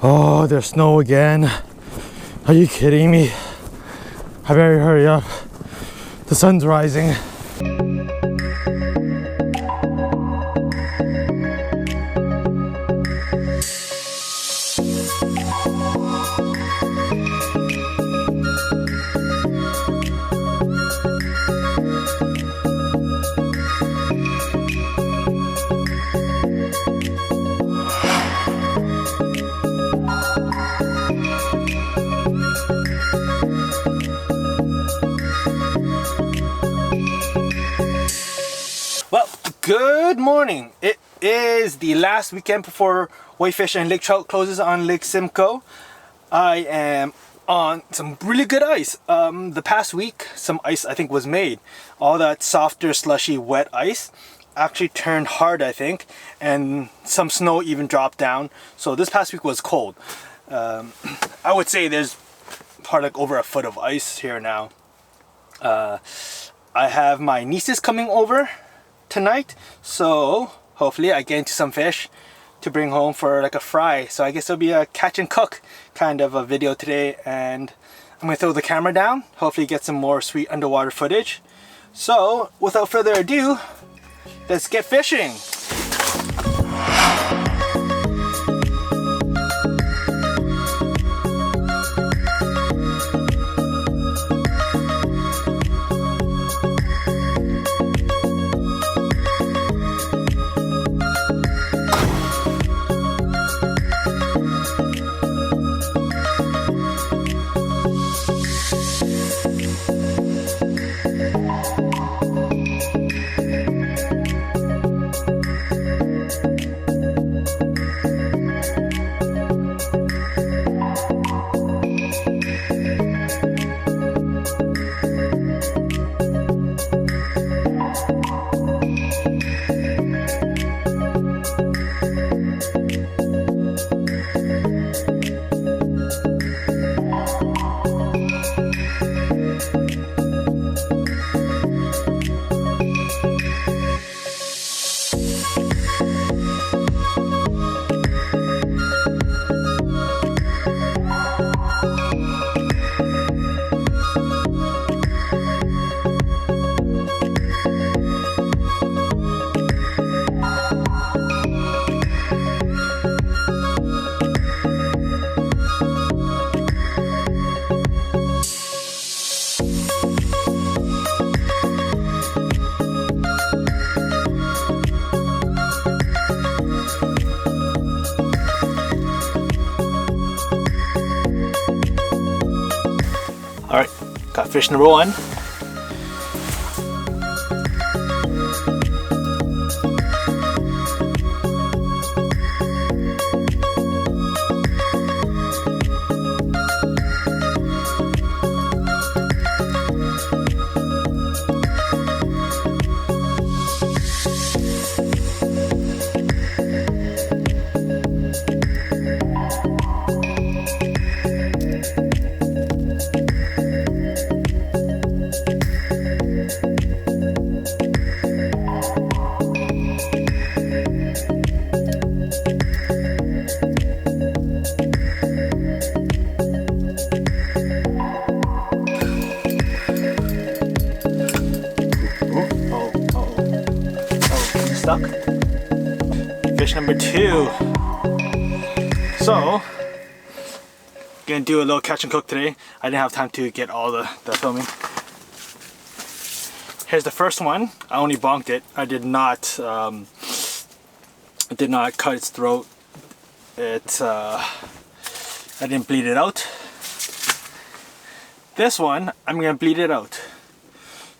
Oh, there's snow again. Are you kidding me? I better hurry up. The sun's rising. Well, good morning. It is the last weekend before whitefish and lake trout closes on Lake Simcoe. I am on some really good ice. The past week, some ice I think was made. All that softer, slushy, wet ice actually turned hard, I think, and some snow even dropped down. So this past week was cold. I would say there's probably like over a foot of ice here now. I have my nieces coming over tonight, so hopefully I get into some fish to bring home for like a fry. So I guess it'll be a catch and cook kind of a video today, and I'm gonna throw the camera down, hopefully get some more sweet underwater footage. So without further ado, let's get fishing. Alright, got fish number one. Stuck. Fish number two. So, gonna do a little catch and cook today. I didn't have time to get all the filming. Here's the first one. I only bonked it. I did not cut its throat. I didn't bleed it out. This one, I'm gonna bleed it out.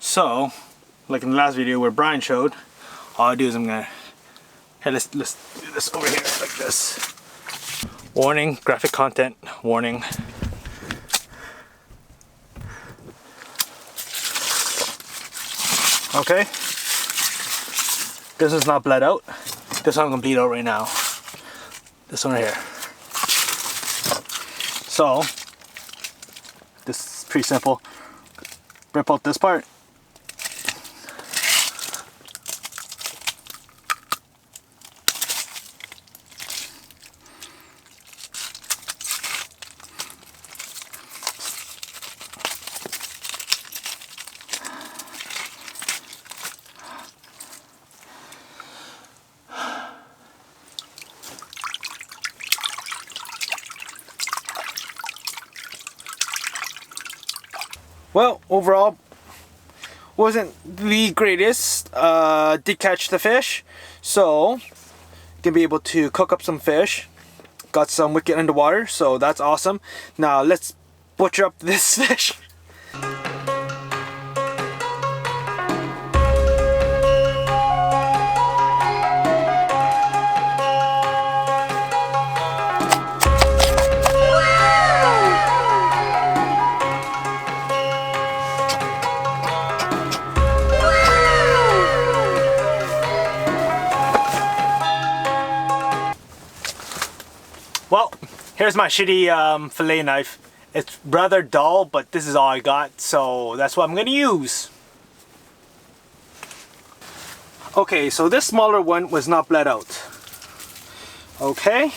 So, like in the last video where Brian showed, all I do is I'm gonna, hey, let's do this over here like this. Warning, graphic content, warning. Okay, this is not bled out. This one I'm gonna bleed out right now. This one right here. So, this is pretty simple. Rip out this part. Well, overall, wasn't the greatest. Did catch the fish, so gonna be able to cook up some fish. Got some wicked underwater, so that's awesome. Now let's butcher up this fish. Well, here's my shitty fillet knife. It's rather dull, but this is all I got, so that's what I'm gonna use. Okay, so this smaller one was not bled out. Okay,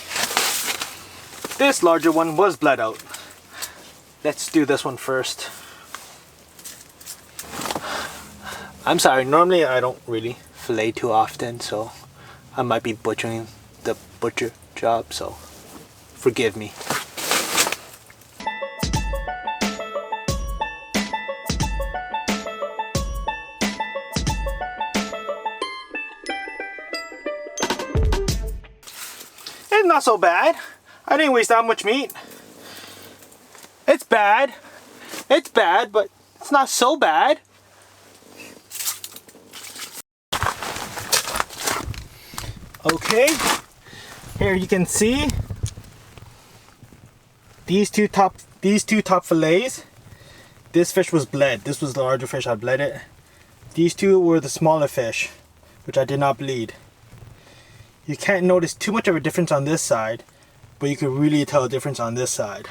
this larger one was bled out. Let's do this one first. I'm sorry, normally I don't really fillet too often, so I might be butchering the butcher job, so forgive me. It's not so bad. I didn't waste that much meat. It's bad. It's bad, but it's not so bad. Okay, here you can see these two top fillets. This fish was bled. This was the larger fish, I bled it. These two were the smaller fish, which I did not bleed. You can't notice too much of a difference on this side, but you can really tell a difference on this side.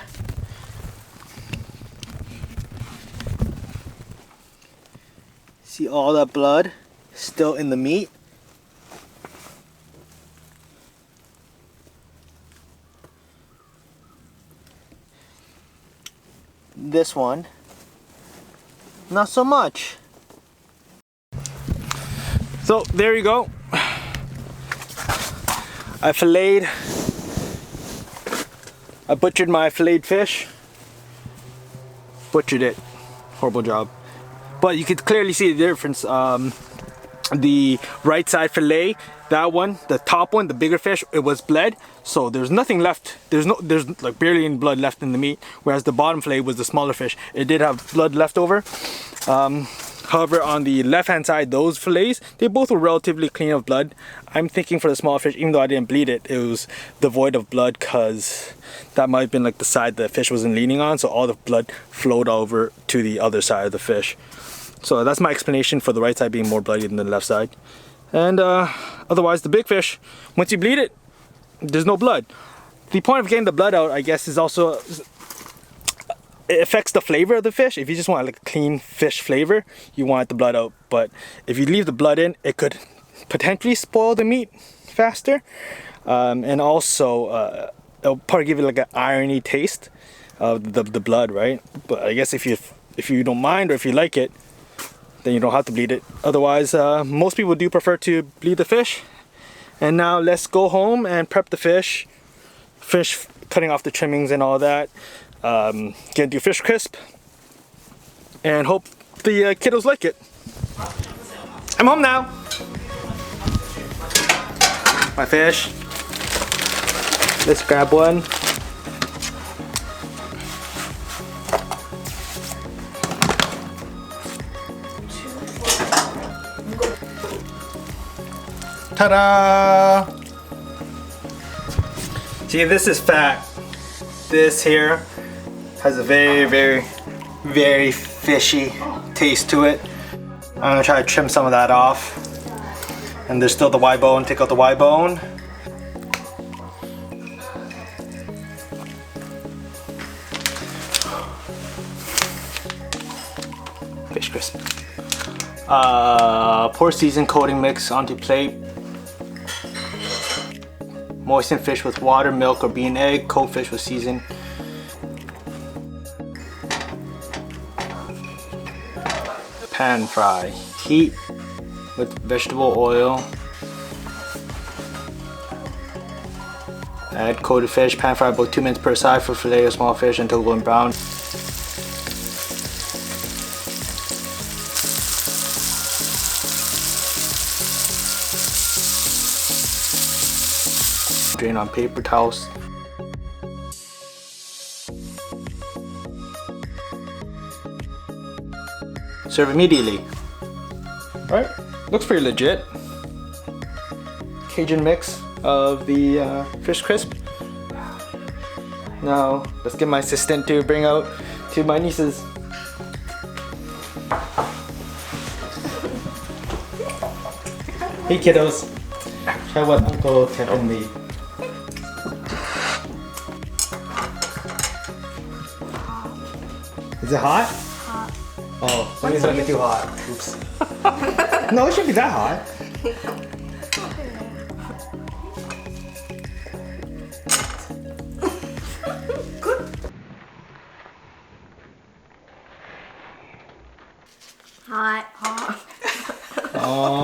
See all that blood still in the meat? This one, not so much. So there you go. I butchered my filleted fish. Butchered it. Horrible job. But you could clearly see the difference. The right side fillet, that one, the top one, the bigger fish, it was bled, so there's nothing left. There's like barely any blood left in the meat, whereas the bottom fillet was the smaller fish. It did have blood left over. However, on the left hand side, those fillets, they both were relatively clean of blood. I'm thinking for the small fish, even though I didn't bleed it, it was devoid of blood, because that might have been like the side the fish wasn't leaning on, so all the blood flowed over to the other side of the fish. So that's my explanation for the right side being more bloody than the left side. And otherwise, the big fish, once you bleed it, there's no blood. The point of getting the blood out, I guess, is also, it affects the flavor of the fish. If you just want like a clean fish flavor, you want the blood out. But if you leave the blood in, it could potentially spoil the meat faster. And also, it'll probably give it like an irony taste of the blood, right? But I guess if you don't mind, or if you like it, then you don't have to bleed it. Otherwise, most people do prefer to bleed the fish. And now let's go home and prep the fish. Cutting off the trimmings and all that. Gonna do fish crisp. And hope the kiddos like it. I'm home now. My fish. Let's grab one. Ta-da! See, this is fat. This here has a very, very, very fishy taste to it. I'm gonna try to trim some of that off. And there's still the Y bone. Take out the Y bone. Fish crisp. Pour seasoned coating mix onto plate. Moisten fish with water, milk, or bean egg. Coat fish with seasoned. Pan fry. Heat with vegetable oil. Add coated fish. Pan fry about 2 minutes per side for fillet or small fish until golden brown. Drain on paper towels. Serve immediately. Alright, looks pretty legit. Cajun mix of the fish crisp. Now, let's get my assistant to bring out to my nieces. Hey kiddos, try what Uncle Tevin made. Is it hot? Hot. Oh, maybe it's a bit too hot. Oops. No, it shouldn't be that hot. Hot. Oh.